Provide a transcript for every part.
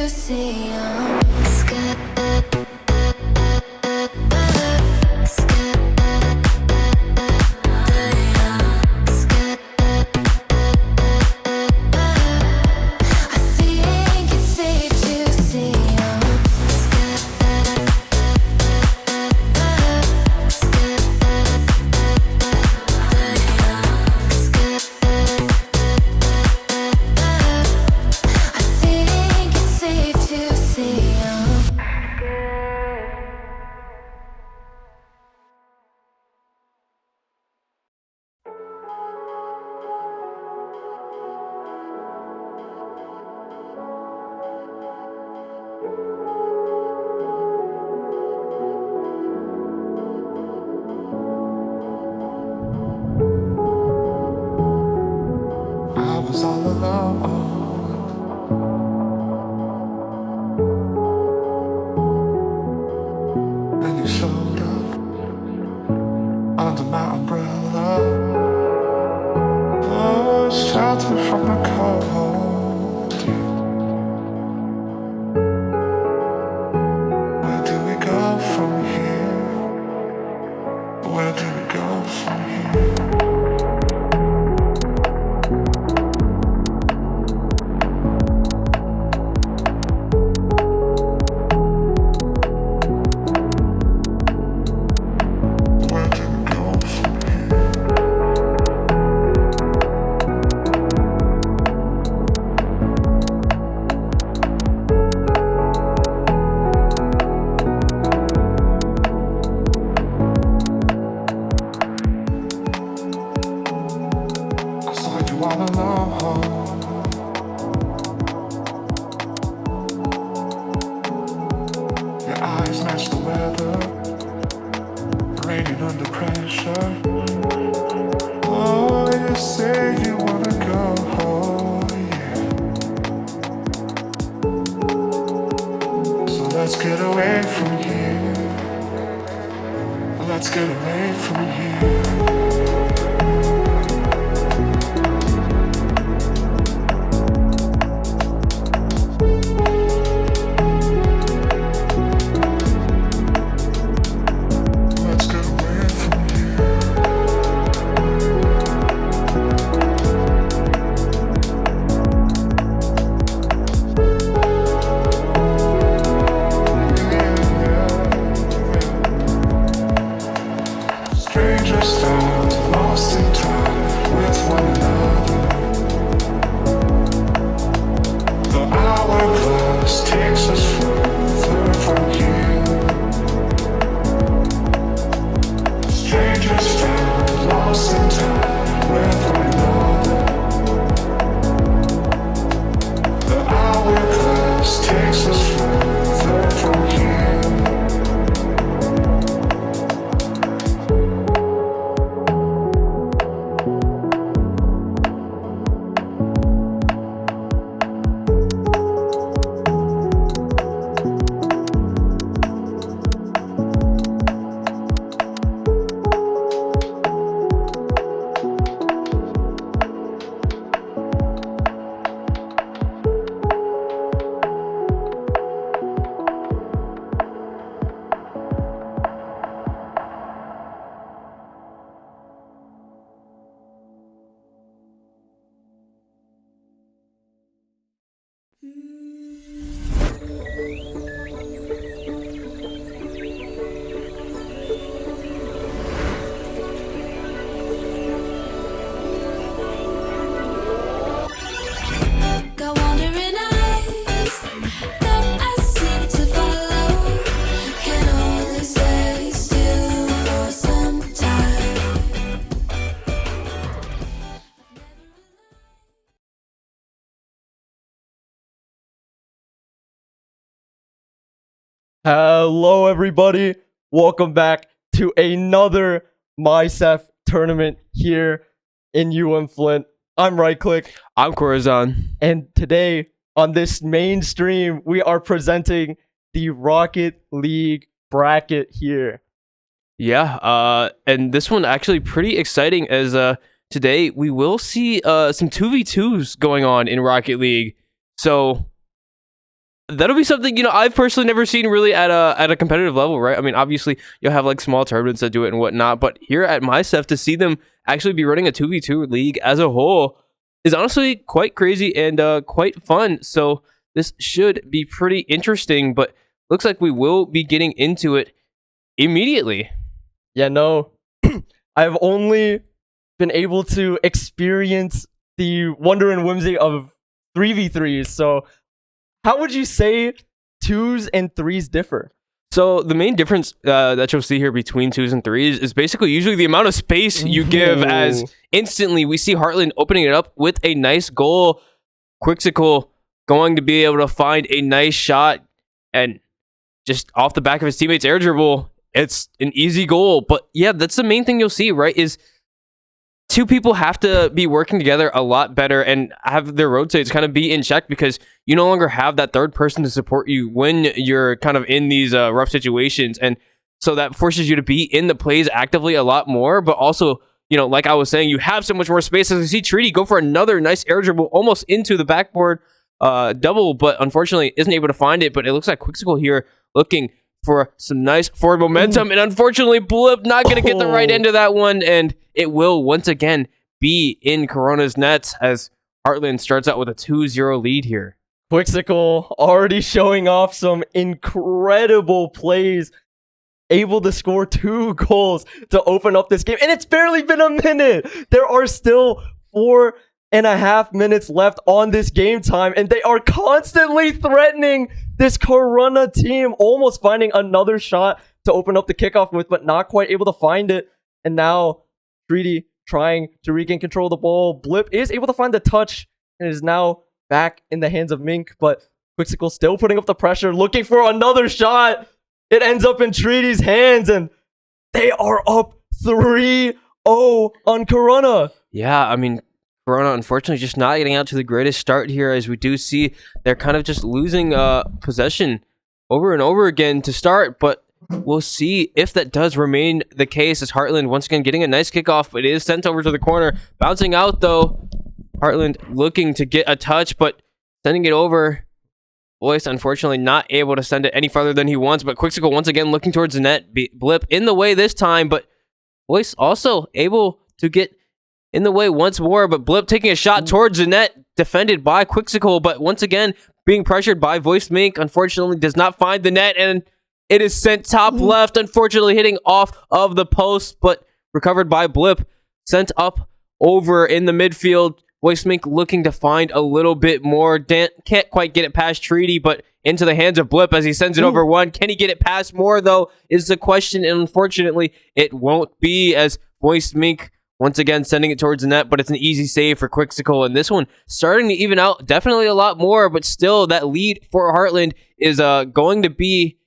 see 'em. I think it's safe to see 'em. I think it's safe to see 'em. I was all alone. Then you showed up under my umbrella. Oh, shelter from the cold. Where do we go from here? Where do we go from here? Where do we go from here? I saw you all alone. Your eyes match the weather, raining under pressure. Oh, you say you wanna go, yeah. So let's get away from here. Let's get away from here. Let's get away from here. Strangers found lost in time with one another. The hourglass takes us further from here. Strangers found lost in time with one another. The hourglass takes us further from here. Got wandering eyes that I seem to follow. Can only stay still for some time. Hello, everybody. Welcome back to another MiHSEF tournament here in Flint. I'm Right Click, I'm Corazon. and today on this main stream, we are presenting the Rocket League bracket here. Yeah, and this one actually pretty exciting as today we will see some 2v2s going on in Rocket League. So that'll be something, I've personally never seen really at a competitive level, right? I mean, obviously you'll have like small tournaments that do it and whatnot, but here at MiHSEF, to see them actually be running a 2v2 league as a whole is honestly quite crazy and quite fun. So this should be pretty interesting, but looks like we will be getting into it immediately. Yeah, no, I've only been able to experience the wonder and whimsy of 3v3s. So how would you say 2s and 3s differ? So the main difference that you'll see here between 2s and 3s is basically usually the amount of space you give, as instantly we see Heartland opening it up with a nice goal. Quixsicle going to be able to find a nice shot, and just off the back of his teammate's air dribble, it's an easy goal. But yeah, that's the main thing you'll see, right? Is two people have to be working together a lot better and have their rotates kind of be in check, because you no longer have that third person to support you when you're kind of in these rough situations. And so that forces you to be in the plays actively a lot more. But also, like I was saying, you have so much more space. As we see Treaty go for another nice air dribble almost into the backboard double, but unfortunately isn't able to find it. But it looks like Quixsicle here looking for some nice forward momentum, and unfortunately Blip not going to get the right end of that one, and it will once again be in Corona's nets as Heartland starts out with a 2-0 lead here. Quixsicle already showing off some incredible plays, able to score 2 goals to open up this game, and it's barely been a minute. There are still 4.5 minutes left on this game time, and they are constantly threatening this Corona team, almost finding another shot to open up the kickoff with, but not quite able to find it. And now Treaty trying to regain control of the ball. Blip is able to find the touch and is now back in the hands of Mink, but Quixsicle still putting up the pressure, looking for another shot. It ends up in Treaty's hands, and they are up 3-0 on Corona. Yeah, I mean, Corona unfortunately just not getting out to the greatest start here, as we do see they're kind of just losing possession over and over again to start, but we'll see if that does remain the case, as Heartland once again getting a nice kickoff, but it is sent over to the corner. Bouncing out though, Heartland looking to get a touch, but sending it over. Voice unfortunately not able to send it any farther than he wants, but Quixsicle once again looking towards the net. Blip in the way this time, but Voice also able to get in the way once more, but Blip taking a shot towards the net, defended by Quixsicle, but once again being pressured by Voice. Mink unfortunately does not find the net, and it is sent top left, unfortunately hitting off of the post, but recovered by Blip, sent up over in the midfield. Voice Mink looking to find a little bit more. Can't quite get it past Treaty, but into the hands of Blip as he sends it over one. Can he get it past more, though, is the question, and unfortunately it won't be, as Voice Mink once again sending it towards the net, but it's an easy save for Quixsicle, and this one starting to even out definitely a lot more, but still that lead for Heartland is going to be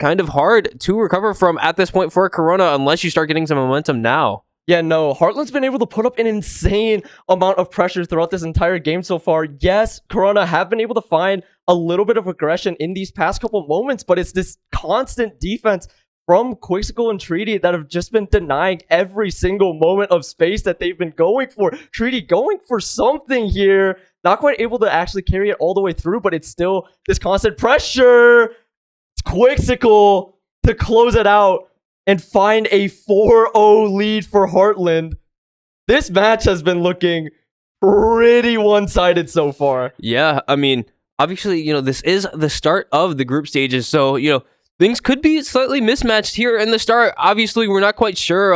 kind of hard to recover from at this point for Corona, unless you start getting some momentum now. Yeah, no, Heartland's been able to put up an insane amount of pressure throughout this entire game so far. Yes, Corona have been able to find a little bit of aggression in these past couple moments, but it's this constant defense from Quixsicle and Treaty that have just been denying every single moment of space that they've been going for. Treaty going for something here, not quite able to actually carry it all the way through, but it's still this constant pressure. It's Quixsicle to close it out and find a 4-0 lead for Heartland. This match has been looking pretty one-sided so far. Yeah, I mean, obviously, this is the start of the group stages, so, things could be slightly mismatched here in the start. Obviously, we're not quite sure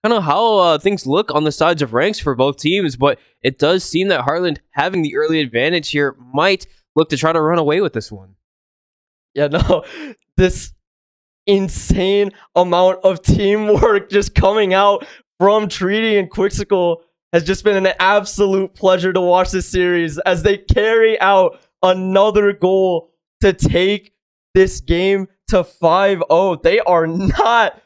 kind of how things look on the sides of ranks for both teams, but it does seem that Heartland having the early advantage here might look to try to run away with this one. Yeah, no, this insane amount of teamwork just coming out from Treaty and Quixsicle has just been an absolute pleasure to watch this series as they carry out another goal to take this game to 5-0. They are not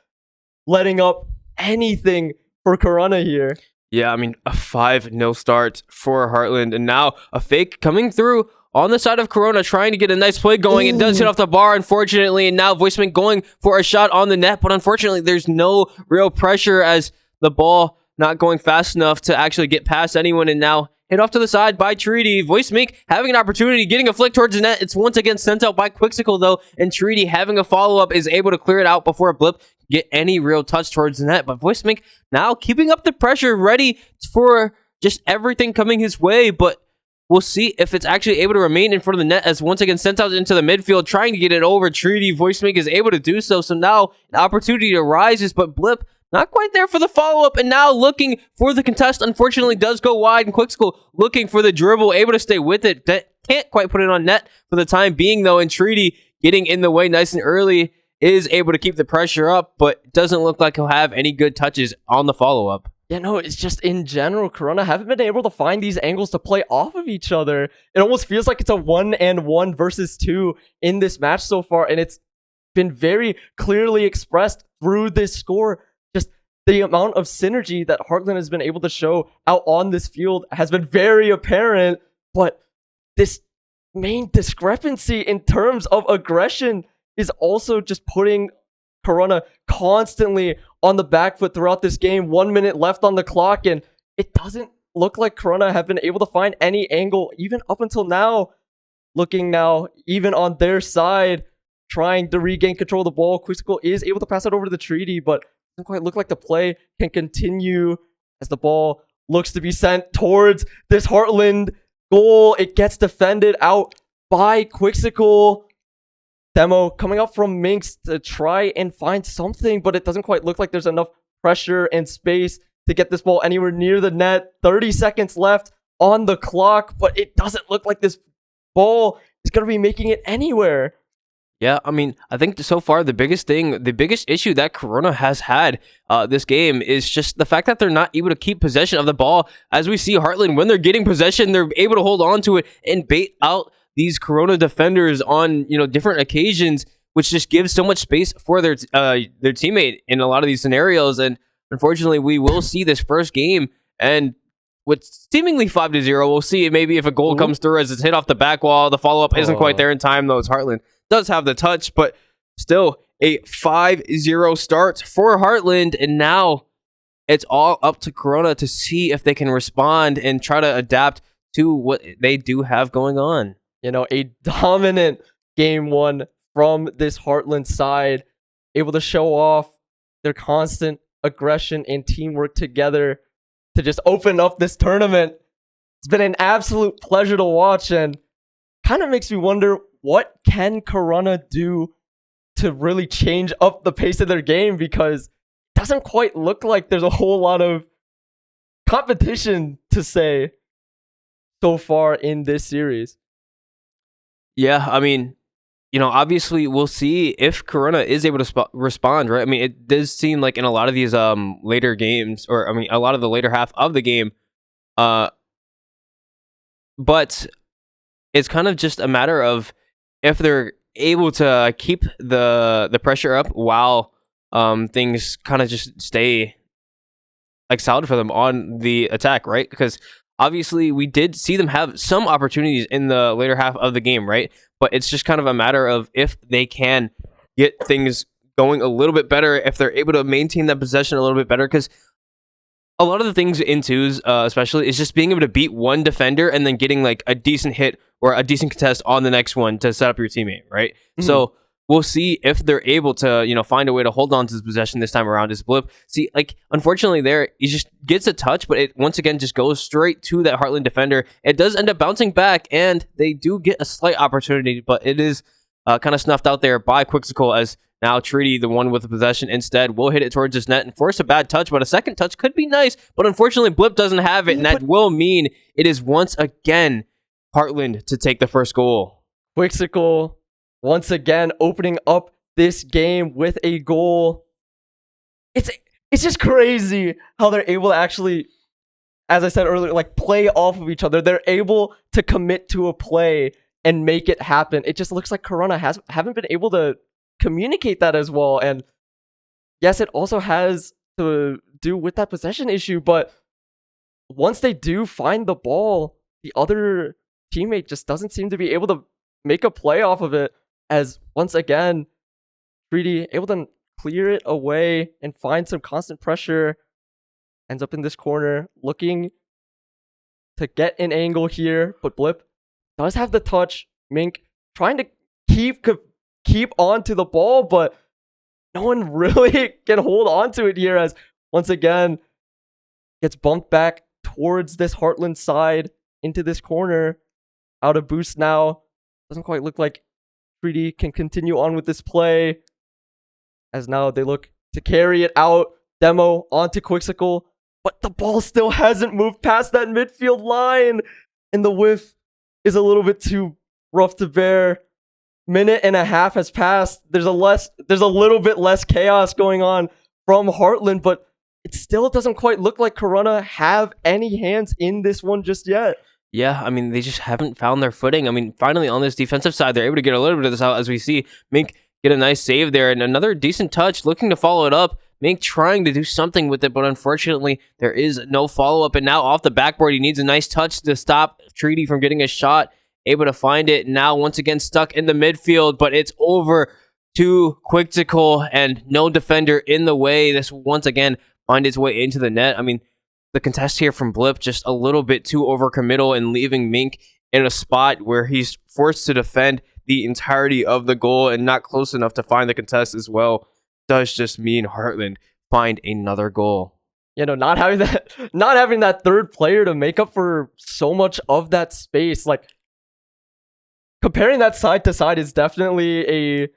letting up anything for Corona here. Yeah, I mean, a 5-0 start for Heartland, and now a fake coming through on the side of Corona, trying to get a nice play going. It does hit off the bar, unfortunately, and now Voice Mink going for a shot on the net, but unfortunately, there's no real pressure as the ball not going fast enough to actually get past anyone, and now hit off to the side by Treaty. Voice Mink having an opportunity, getting a flick towards the net. It's once again sent out by Quixsicle though, and Treaty having a follow-up is able to clear it out before Blip get any real touch towards the net. But Voice Mink now keeping up the pressure, ready for just everything coming his way, but we'll see if it's actually able to remain in front of the net as once again sent out into the midfield, trying to get it over. Treaty, Voice Mink is able to do so. So now an opportunity arises, but Blip not quite there for the follow-up, and now looking for the contest. Unfortunately, does go wide, and Quixsicle looking for the dribble, able to stay with it. Can't quite put it on net for the time being, though, and Treaty getting in the way nice and early is able to keep the pressure up, but doesn't look like he'll have any good touches on the follow-up. Yeah, no, it's just in general, Corona haven't been able to find these angles to play off of each other. It almost feels like it's a 1-on-1 versus 2 in this match so far, and it's been very clearly expressed through this score. Just the amount of synergy that Heartland has been able to show out on this field has been very apparent, but this main discrepancy in terms of aggression is also just putting Corona constantly on the back foot throughout this game. 1 minute left on the clock, and it doesn't look like Corona have been able to find any angle, even up until now. Looking now, even on their side, trying to regain control of the ball. Quixsicle is able to pass it over to the Treaty, but doesn't quite look like the play can continue as the ball looks to be sent towards this Heartland goal. It gets defended out by Quixsicle. Demo coming up from Minx to try and find something, but it doesn't quite look like there's enough pressure and space to get this ball anywhere near the net. 30 seconds left on the clock, but it doesn't look like this ball is going to be making it anywhere. Yeah, I mean, I think so far the biggest issue that Corona has had this game is just the fact that they're not able to keep possession of the ball. As we see Heartland, when they're getting possession, they're able to hold on to it and bait out these Corona defenders on different occasions, which just gives so much space for their teammate in a lot of these scenarios. And unfortunately, we will see this first game, and with seemingly 5-0, we'll see maybe if a goal comes through as it's hit off the back wall. The follow-up isn't quite there in time, though, as Heartland does have the touch, but still a 5-0 start for Heartland, and now it's all up to Corona to see if they can respond and try to adapt to what they do have going on. A dominant game one from this Heartland side, able to show off their constant aggression and teamwork together to just open up this tournament. It's been an absolute pleasure to watch, and kind of makes me wonder, what can Corona do to really change up the pace of their game? Because it doesn't quite look like there's a whole lot of competition to say so far in this series. Yeah, I mean, obviously we'll see if Corona is able to respond, right? I mean, it does seem like in a lot of these later games, or I mean, a lot of the later half of the game, but it's kind of just a matter of if they're able to keep the pressure up while things kind of just stay like solid for them on the attack, right? Because obviously, we did see them have some opportunities in the later half of the game, right? But it's just kind of a matter of if they can get things going a little bit better, if they're able to maintain that possession a little bit better. Because a lot of the things in twos, especially, is just being able to beat one defender and then getting like a decent hit or a decent contest on the next one to set up your teammate, right? Mm-hmm. So we'll see if they're able to, find a way to hold on to this possession this time around. As Blip, see, like, unfortunately, there he just gets a touch, but it once again just goes straight to that Heartland defender. It does end up bouncing back, and they do get a slight opportunity, but it is kind of snuffed out there by Quixsicle, as now Treaty, the one with the possession, instead will hit it towards his net and force a bad touch. But a second touch could be nice, but unfortunately, Blip doesn't have it, and that will mean it is once again Heartland to take the first goal. Quixsicle once again opening up this game with a goal. It's just crazy how they're able to actually, as I said earlier, like, play off of each other. They're able to commit to a play and make it happen. It just looks like Corona haven't been able to communicate that as well. And yes, it also has to do with that possession issue, but once they do find the ball, the other teammate just doesn't seem to be able to make a play off of it, as once again, Treaty able to clear it away and find some constant pressure. Ends up in this corner, looking to get an angle here, but Blip does have the touch. Mink trying to keep on to the ball, but no one really can hold on to it here as once again gets bumped back towards this Heartland side into this corner. Out of boost now. Doesn't quite look like 3D can continue on with this play as now they look to carry it out. Demo onto Quixsicle, but the ball still hasn't moved past that midfield line, and the whiff is a little bit too rough to bear. Minute and a half has passed. There's a little bit less chaos going on from Heartland, but it still doesn't quite look like Corona have any hands in this one just yet. Yeah, I mean, they just haven't found their footing. I mean, finally on this defensive side, they're able to get a little bit of this out as we see Mink get a nice save there and another decent touch, looking to follow it up. Mink trying to do something with it, but unfortunately, there is no follow-up. And now off the backboard, he needs a nice touch to stop Treaty from getting a shot. Able to find it. Now, once again, stuck in the midfield, but it's over to Quixsicle and no defender in the way. This will once again find its way into the net. I mean, the contest here from Blip just a little bit too overcommittal and leaving Mink in a spot where he's forced to defend the entirety of the goal and not close enough to find the contest as well. Does just mean Heartland find another goal. You know, not having that third player to make up for so much of that space, like comparing that side to side is definitely a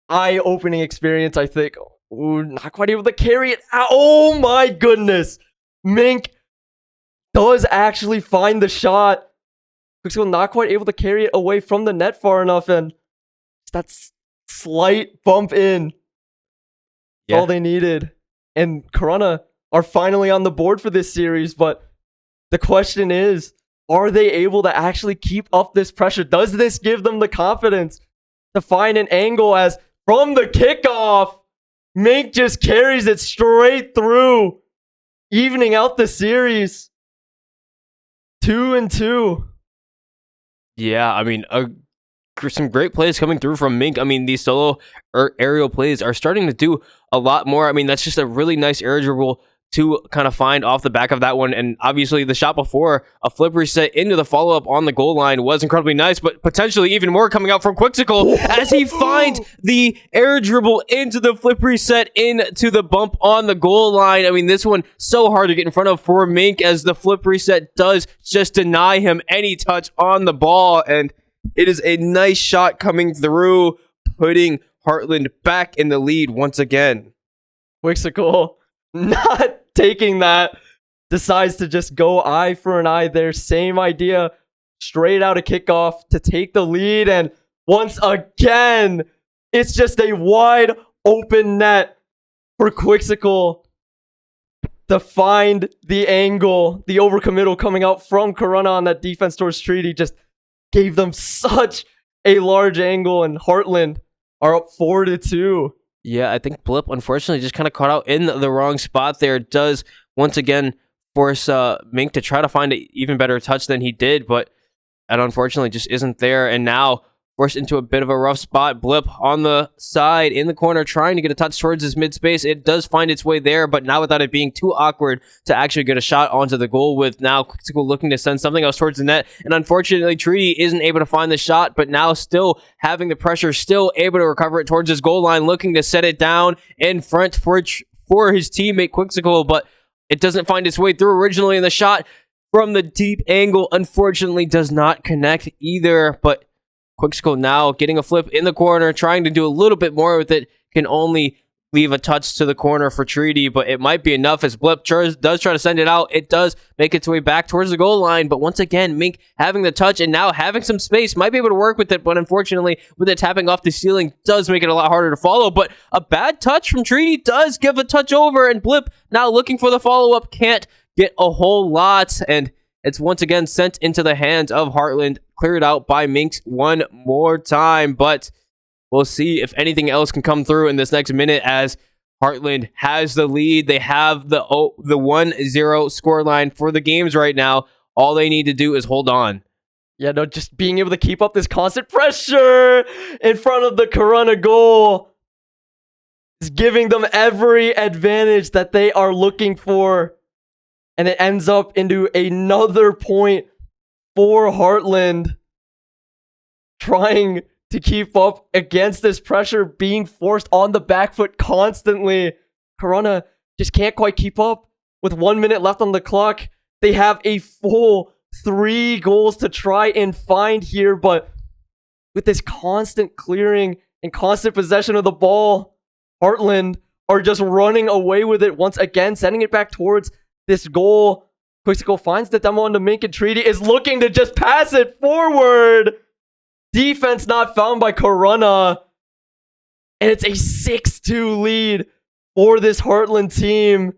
eye-opening experience, I think. Ooh, not quite able to carry it out. Oh my goodness. Mink does actually find the shot. Quixsicle not quite able to carry it away from the net far enough, and that slight bump in. Yeah. All they needed. And Corona are finally on the board for this series, but the question is, are they able to actually keep up this pressure? Does this give them the confidence to find an angle as from the kickoff, Mink just carries it straight through, evening out the series. 2-2. Yeah, I mean, some great plays coming through from Mink. I mean, these solo aerial plays are starting to do a lot more. I mean, that's just a really nice air dribble to kind of find off the back of that one. And obviously the shot before, a flip reset into the follow-up on the goal line was incredibly nice, but potentially even more coming out from Quixsicle as he finds the air dribble into the flip reset into the bump on the goal line. I mean, this one so hard to get in front of for Mink as the flip reset does just deny him any touch on the ball. And it is a nice shot coming through, putting Heartland back in the lead once again. Quixsicle not taking that, decides to just go eye for an eye there. Same idea, straight out of kickoff to take the lead. And once again, it's just a wide open net for Quixsicle to find the angle. The overcommittal coming out from Corona on that defense towards Treaty just gave them such a large angle, and Heartland are up 4-2. Yeah, I think Blip, unfortunately, just kind of caught out in the wrong spot there. It does, once again, force Mink to try to find an even better touch than he did, but it unfortunately just isn't there. And now, forced into a bit of a rough spot. Blip on the side, in the corner, trying to get a touch towards his mid-space. It does find its way there, but now without it being too awkward to actually get a shot onto the goal with now Quixsicle looking to send something else towards the net. And unfortunately, Treaty isn't able to find the shot, but now still having the pressure, still able to recover it towards his goal line, looking to set it down in front for his teammate Quixsicle, but it doesn't find its way through originally, and the shot from the deep angle, unfortunately, does not connect either, but Quixsicle now getting a flip in the corner, trying to do a little bit more with it, can only leave a touch to the corner for Treaty, but it might be enough as Blip does try to send it out. It does make its way back towards the goal line, but once again, Mink having the touch and now having some space, might be able to work with it, but unfortunately, with it tapping off the ceiling, does make it a lot harder to follow, but a bad touch from Treaty does give a touch over, and Blip now looking for the follow-up, can't get a whole lot, and it's once again sent into the hands of Heartland, cleared out by Minks one more time, but we'll see if anything else can come through in this next minute as Heartland has the lead. They have the 1-0 scoreline for the games right now. All they need to do is hold on. Yeah, no, just being able to keep up this constant pressure in front of the Corona goal is giving them every advantage that they are looking for. And it ends up into another point for Heartland, trying to keep up against this pressure, being forced on the back foot constantly. Corona just can't quite keep up. With 1 minute left on the clock, they have a full 3 goals to try and find here, but with this constant clearing and constant possession of the ball, Heartland are just running away with it once again, sending it back towards this goal. Quixote finds the demo on the Mink, and Treaty is looking to just pass it forward. Defense not found by Corona. And it's a 6-2 lead for this Heartland team.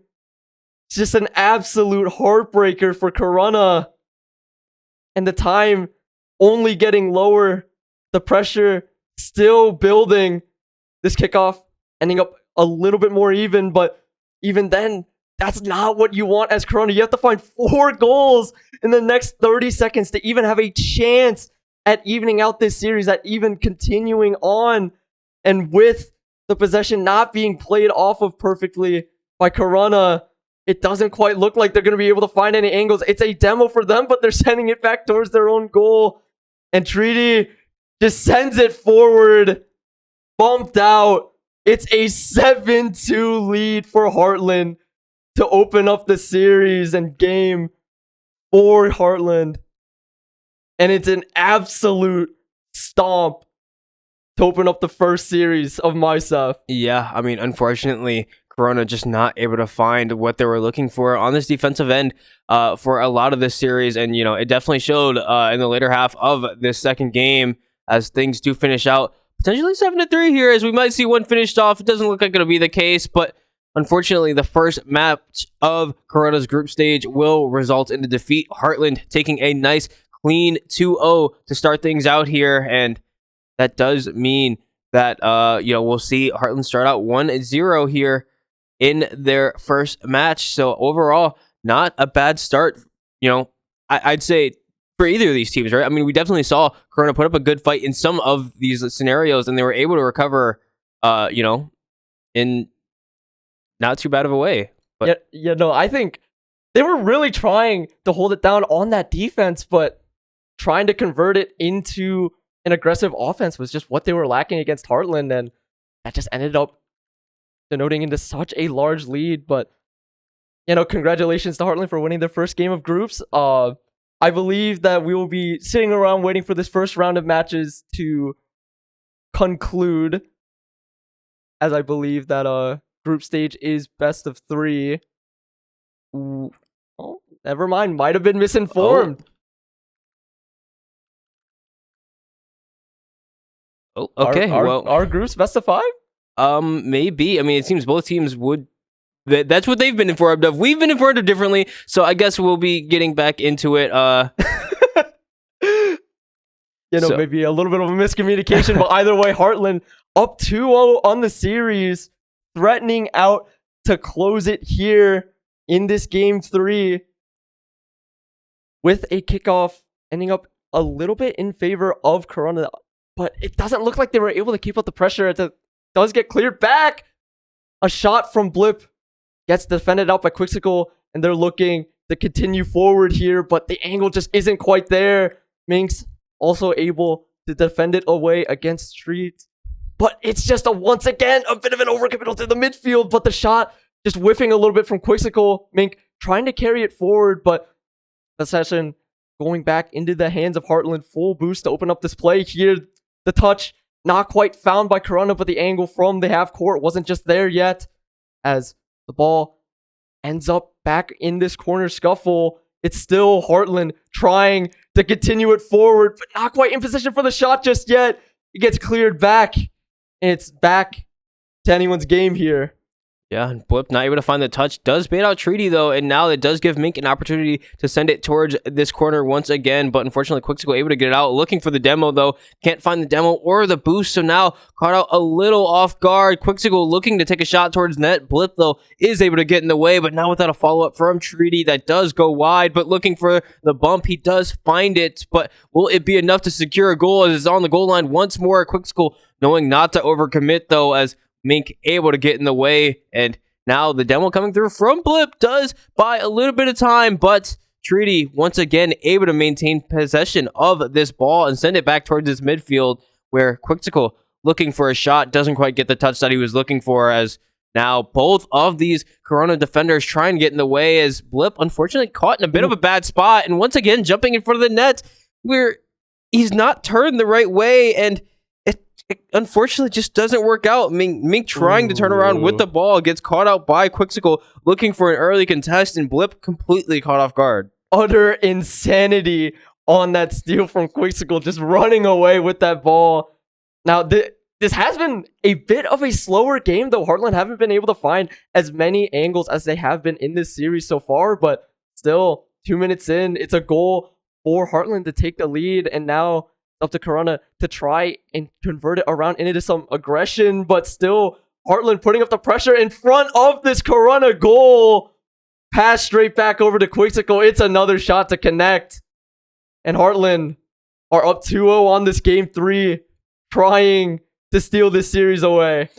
It's just an absolute heartbreaker for Corona. And the time only getting lower. The pressure still building. This kickoff ending up a little bit more even, but even then, that's not what you want as Corona. You have to find 4 goals in the next 30 seconds to even have a chance at evening out this series, at even continuing on. And with the possession not being played off of perfectly by Corona, it doesn't quite look like they're going to be able to find any angles. It's a demo for them, but they're sending it back towards their own goal. And Treaty just sends it forward, bumped out. It's a 7-2 lead for Heartland to open up the series and game for Heartland. And it's an absolute stomp to open up the first series of MiHSEF. Yeah, I mean, unfortunately, Corona just not able to find what they were looking for on this defensive end for a lot of this series. And, it definitely showed in the later half of this second game as things do finish out. Potentially 7-3 here, as we might see one finished off. It doesn't look like it'll be the case, but unfortunately, the first match of Corona's group stage will result in the defeat. Heartland taking a nice, clean 2-0 to start things out here, and that does mean that we'll see Heartland start out 1-0 here in their first match. So overall, not a bad start. I'd say for either of these teams, right? I mean, we definitely saw Corona put up a good fight in some of these scenarios, and they were able to recover, in not too bad of a way. But I think they were really trying to hold it down on that defense, but trying to convert it into an aggressive offense was just what they were lacking against Heartland, and that just ended up denoting into such a large lead. But congratulations to Heartland for winning their first game of groups. I believe that we will be sitting around waiting for this first round of matches to conclude, as I believe that group stage is best of 3. Ooh. Oh, never mind. Might have been misinformed. Oh, okay. Our group's best of 5? Maybe. I mean, it seems both teams would. That's what they've been informed of. We've been informed of differently, so I guess we'll be getting back into it. Maybe a little bit of a miscommunication, but either way, Heartland up 2-0 on the series, threatening out to close it here in this game 3, with a kickoff ending up a little bit in favor of Corona, but it doesn't look like they were able to keep up the pressure. It does get cleared back. A shot from Blip gets defended out by Quixote, and they're looking to continue forward here, but the angle just isn't quite there. Minx also able to defend it away against Street, but it's just once again a bit of an overcommittal to the midfield, but the shot just whiffing a little bit from Quixote. Mink trying to carry it forward, but the session going back into the hands of Heartland. Full boost to open up this play here. The touch not quite found by Corona, but the angle from the half court wasn't just there yet, as the ball ends up back in this corner scuffle. It's still Heartland trying to continue it forward, but not quite in position for the shot just yet. It gets cleared back, and it's back to anyone's game here. Yeah, and Blip not able to find the touch. Does bait out Treaty, though, and now it does give Mink an opportunity to send it towards this corner once again, but unfortunately, Quixote able to get it out. Looking for the demo, though. Can't find the demo or the boost, so now caught out a little off guard. Quixote looking to take a shot towards net. Blip, though, is able to get in the way, but now without a follow-up from Treaty. That does go wide, but looking for the bump. He does find it, but will it be enough to secure a goal as it's on the goal line once more? Quixote knowing not to overcommit, though, as Mink able to get in the way, and Now the demo coming through from Blip does buy a little bit of time, but Treaty once again able to maintain possession of this ball and send it back towards his midfield, where Quixticle looking for a shot doesn't quite get the touch that he was looking for, as now both of these Corona defenders try and get in the way, as Blip unfortunately caught in a bit of a bad spot and once again jumping in front of the net where he's not turned the right way, and it unfortunately just doesn't work out. Mink trying to turn around with the ball gets caught out by Quixticle looking for an early contest, and Blip completely caught off guard. Utter insanity on that steal from Quixticle, just running away with that ball. Now, this has been a bit of a slower game, though Heartland haven't been able to find as many angles as they have been in this series so far, but still, 2 minutes in, it's a goal for Heartland to take the lead, and now up to Corona to try and convert it around into some aggression, but still Heartland putting up the pressure in front of this Corona goal. Pass straight back over to Quixticle. It's another shot to connect. And Heartland are up 2-0 on this game 3, trying to steal this series away.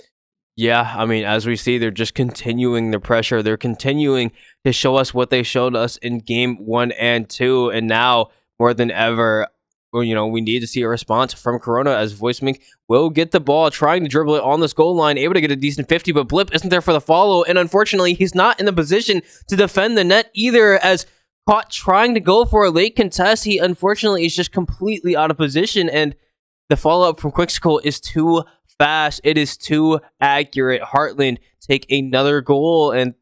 Yeah, I mean, as we see, they're just continuing the pressure. They're continuing to show us what they showed us in game 1 and 2, and now more than ever, we need to see a response from Corona, as Voice Mink will get the ball, trying to dribble it on this goal line, able to get a decent 50, but Blip isn't there for the follow, and unfortunately, he's not in the position to defend the net either, as caught trying to go for a late contest. He unfortunately is just completely out of position, and the follow-up from Quixticle is too fast. It is too accurate. Heartland take another goal, and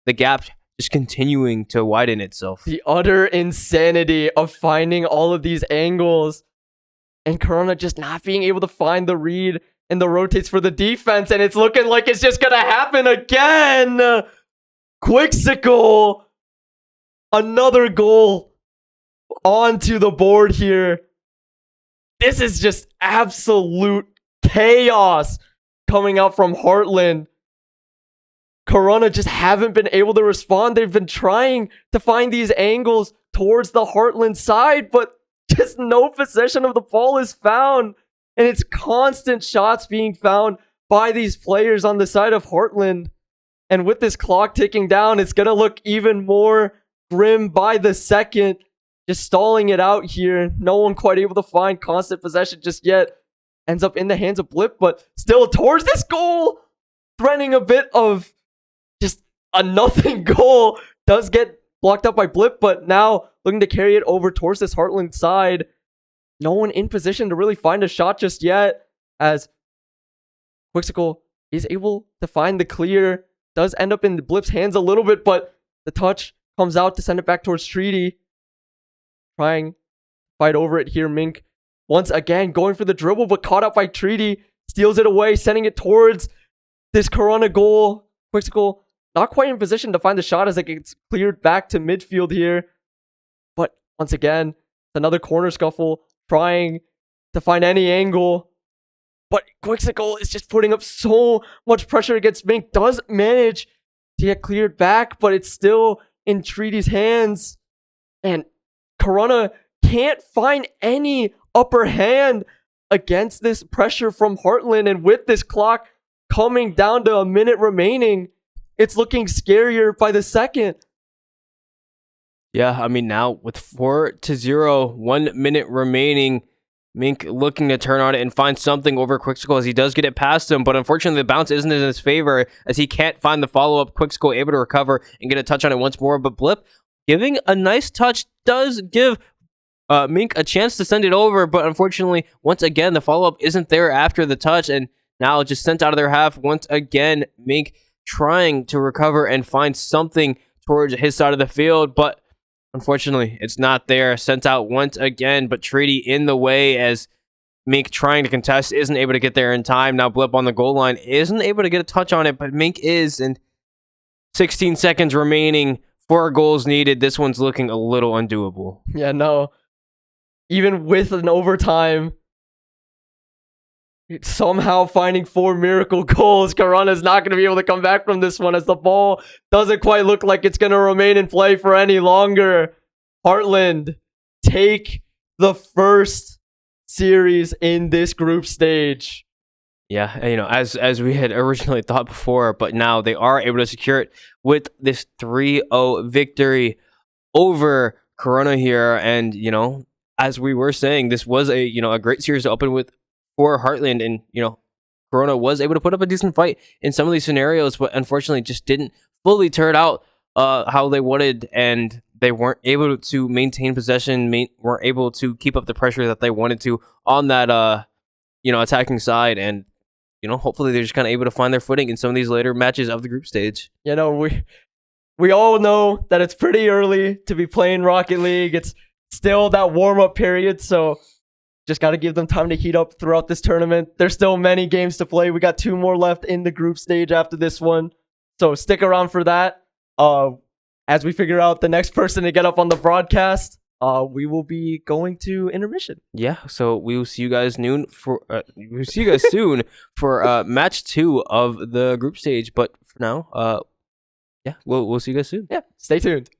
the gap just continuing to widen itself. The utter insanity of finding all of these angles, and Corona just not being able to find the read and the rotates for the defense, and it's looking like it's just gonna happen again. Quixticle, another goal onto the board here. This is just absolute chaos coming out from Heartland. Corona just haven't been able to respond. They've been trying to find these angles towards the Heartland side, but just no possession of the ball is found. And it's constant shots being found by these players on the side of Heartland. And with this clock ticking down, it's going to look even more grim by the second. Just stalling it out here. No one quite able to find constant possession just yet. Ends up in the hands of Blip, but still towards this goal. Threatening a bit of just a nothing goal. Does get blocked up by Blip, but now looking to carry it over towards this Heartland side. No one in position to really find a shot just yet, as Quixticle is able to find the clear. Does end up in Blip's hands a little bit, but the touch comes out to send it back towards Treaty. Trying to fight over it here. Mink once again going for the dribble, but caught up by Treaty. Steals it away, sending it towards this Corona goal. Quixticle not quite in position to find the shot as it gets cleared back to midfield here. But once again, another corner scuffle, trying to find any angle. But Quixticle is just putting up so much pressure against Mink. Does manage to get cleared back, but it's still in Treaty's hands. And Corona can't find any upper hand against this pressure from Heartland. And with this clock coming down to a minute remaining, it's looking scarier by the second. Yeah, I mean, now with 4-0, 1 minute remaining, Mink looking to turn on it and find something over Quixticle, as he does get it past him, but unfortunately the bounce isn't in his favor, as he can't find the follow-up. Quixticle able to recover and get a touch on it once more, but Blip giving a nice touch does give Mink a chance to send it over, but unfortunately, once again, the follow-up isn't there after the touch, and now just sent out of their half once again. Mink trying to recover and find something towards his side of the field, but unfortunately, it's not there. Sent out once again, but Treaty in the way, as Mink trying to contest isn't able to get there in time. Now Blip on the goal line isn't able to get a touch on it, but Mink is, and 16 seconds remaining, 4 goals needed. This one's looking a little undoable. Yeah, no. Even with an overtime, somehow finding 4 miracle goals, Corona is not going to be able to come back from this one, as the ball doesn't quite look like it's going to remain in play for any longer. Heartland take the first series in this group stage. Yeah, and, as we had originally thought before, but now they are able to secure it with this 3-0 victory over Corona here. And as we were saying, this was a great series to open with for Heartland, and Corona was able to put up a decent fight in some of these scenarios, but unfortunately just didn't fully turn out how they wanted, and they weren't able to maintain possession, weren't able to keep up the pressure that they wanted to on that attacking side. And hopefully they're just kind of able to find their footing in some of these later matches of the group stage. We all know that it's pretty early to be playing Rocket League. It's still that warm-up period, so just got to give them time to heat up throughout this tournament. There's still many games to play. We got 2 more left in the group stage after this one, so stick around for that. As we figure out the next person to get up on the broadcast, we will be going to intermission. Yeah, so we will see you guys soon for match 2 of the group stage. But for now, yeah, we'll see you guys soon. Yeah, stay tuned.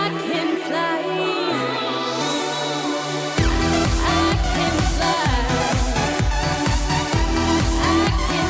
can fly. I can fly. I can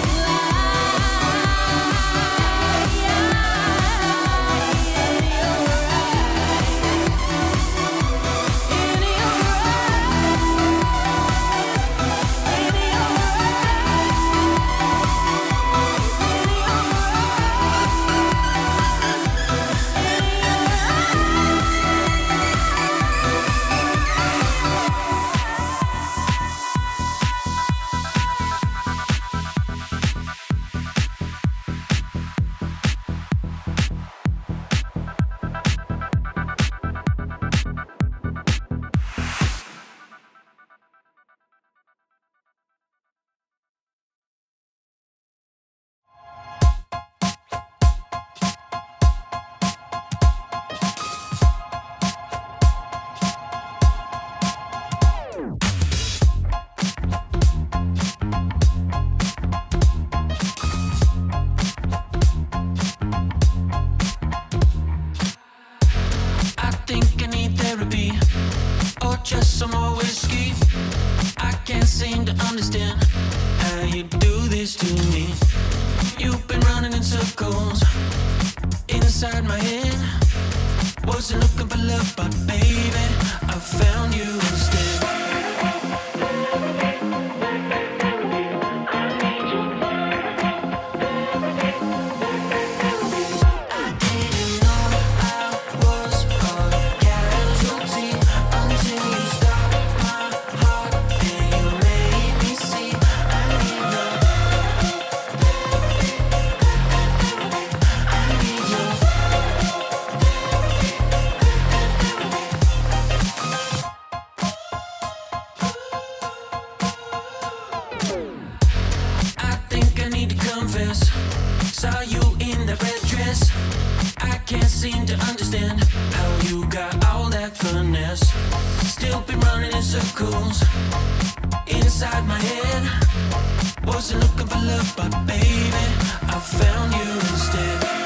I think I need therapy or just some more whiskey. I can't seem to understand how you do this to me. You've been running in circles inside my head. Wasn't looking for love, but baby, I found you instead. Saw you in the red dress. I can't seem to understand how you got all that finesse. Still been running in circles inside my head. Wasn't looking for love, but baby, I found you instead.